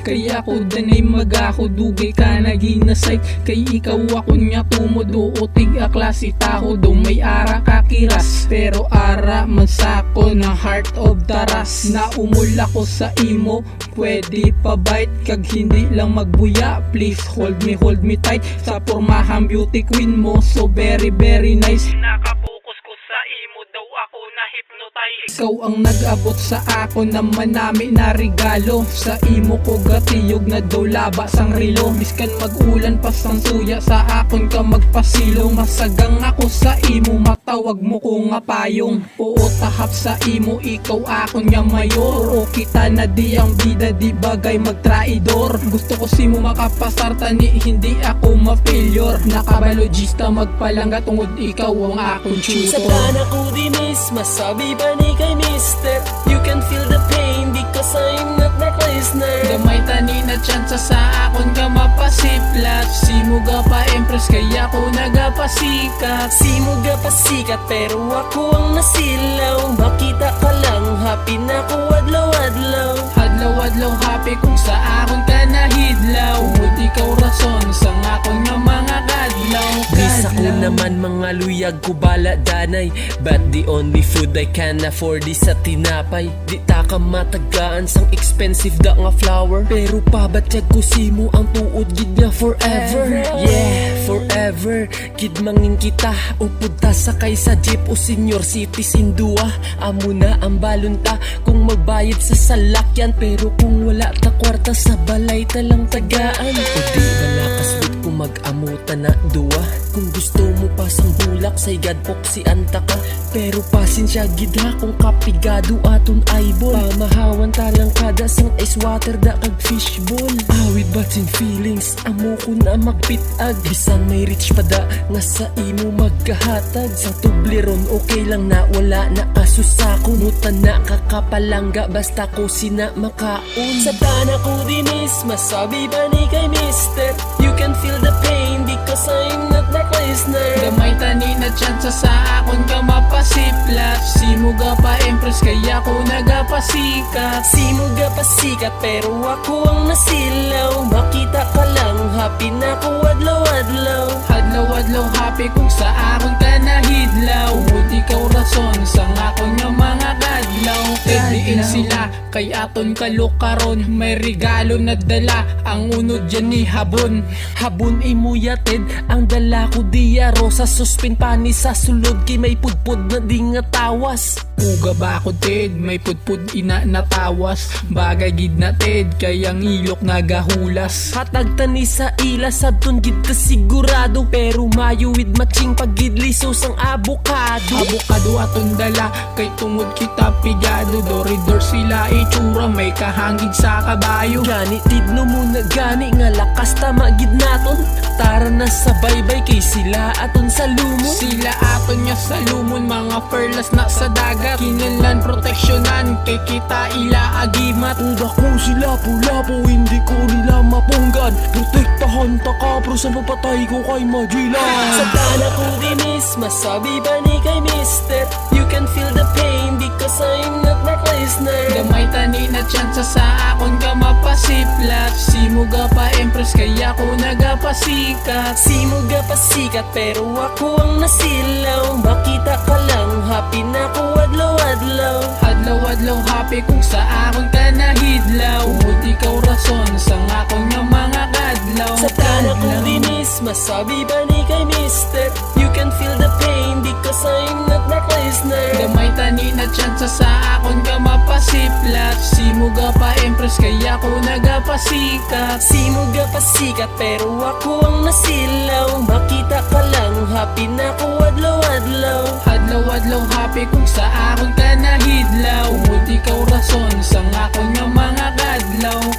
Kaya ko danay mag-ako dugay ka naging nasay. Kay ikaw ako niya tumudo o tiga klase taho do may ara kakiras. Pero ara man sako na heart of taras. Na umula ko sa imo, pwede pa bite. Kag hindi lang magbuya, please hold me tight. Sa pormahang beauty queen mo, so very nice. Nakapokus ko sa imo daw ako na hypnotize. Ikaw ang nag-abot sa ako na manami na regalo. Sa imo ko gatiyog na daw laba sang rilo. Biskan mag-ulan pa sang suya, sa akon ka magpasilong. Masagang ako sa imo, matawag mo ko nga payong. Oo tahap sa imo, ikaw akon nga mayor. O kita na di ang bida, di bagay magtraidor. Gusto ko si mo makapasarta ni hindi ako ma-failure. Nakabalogista magpalangga tungod ikaw ang akong tutor. Sa tanak ko dinis, masabi ba ni kay mister? You can feel the pain because I'm not that listener. Gamay tani na tsansa sa akon ka mapasiplat. Si mo ga pa empress kaya ko nagapasikat. Si mo ga pasikat pero ako ang nasilaw. Makita ka lang, happy na ko adlaw-adlaw. Adlaw-adlaw happy kung sa akon ka nahidlaw. Ud ikaw rason sa akon nga mga kadlaw. Bisa ko naman mga luyag ko bala danay. But the only food I can afford is sa tinapay. Di ta ka matagaan sang expensive da nga flower. Pero pabatyag ko simo ang tuod gid nga forever. Yeah, forever. Kid mangin kita upod ta sakay sa jeep o senior citizen dua. Amo na ang balunta kung magbayad sa salakyan. Pero kung wala ta kwarta sa balay ta lang tagaan. O di malakasbit kung mag-amuta na dua. Kung gusto mo pa sang bulak say gadpok si anta ka. Pero pasensya gidha kung kapigado aton eyeball. Pamahawan talang kada sang ice water da kag fishball. Awit bats in feelings, amo ko na magpitag. Bisan may rich pa da nga sa imo magkahatag. Sa tubliron okay lang na wala na kasusako. Mutan na kakapalangga basta ko sina makaon. Sa tanak ko dinis, masabi ba ni kay mister? You can feel the pain because I'm not that listener. Gamay tani na tsansa sa akon ka mapasiplat. Si mo ga pa empress kaya ko nagapasikat. Si mo ga pasikat pero ako ang nasilaw. Makita ka lang, happy na ko adlaw-adlaw. Adlaw-adlaw happy kung sa akon ka nahidlaw. Ud ikaw rason sa akon nga mga kadlaw. Diin sila kay aton kalukaron. May regalo na dala ang unod dyan ni Habon. Habon imuyated ang dala ko diya rosa. Suspin pani sa sulod kay may pudpud na di nga tawas. Uga ba ako ted, may pudpud ina natawas. Bagay gid na ted, kayang ilok nagahulas. Hatag tani sa ila sabton gid ka sigurado. Pero mayuwid matching pagidliso sang abukado. Abukado aton dala, kay tungod kita pigado. Doridor sila itsura, may kahangig sa kabayo. Gani tidno mo na gani nga lakas tama gid naton. Tara na sa baybay kay sila aton sa lumon. Sila aton nya sa lumon, mga perlas na sa dagat. Kinanlan proteksyonan, kay kita ila agimat. Uda ko sila pulapo, hindi ko nila mapunggan. Protektahan ta ka, pero sa mapatay ko kay Magellan. Sa tanak ko dinis, masabi ba ni kay mister? You can feel the pain because I'm not that listener. Gamay tani na tsansa sa akon ka mapasiplat. Si mo ga pa empress kaya ko nagapasikat. Si mo ga pasikat pero ako ang nasilaw. Makita ka lang, happy na ko adlaw-adlaw. Adlaw-adlaw happy kung sa akon ka nahidlaw. Ud ikaw rason sa akon nga mga kadlaw. Sa tanak ko dinis, masabi ba ni kay mister? You can feel the pain because I'm not that listener. Gamay tani na tsansa sa akon ka mapasiplat. Si mo ga pa empress kaya ko nagapasikat. Si mo ga pasikat pero ako ang nasilaw. Makita ka lang, happy na ko adlaw-adlaw. Adlaw-adlaw happy kung sa akon ka nahidlaw. Ud ikaw rason sa akon nga mga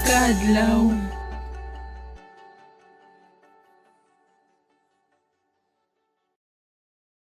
kadlaw.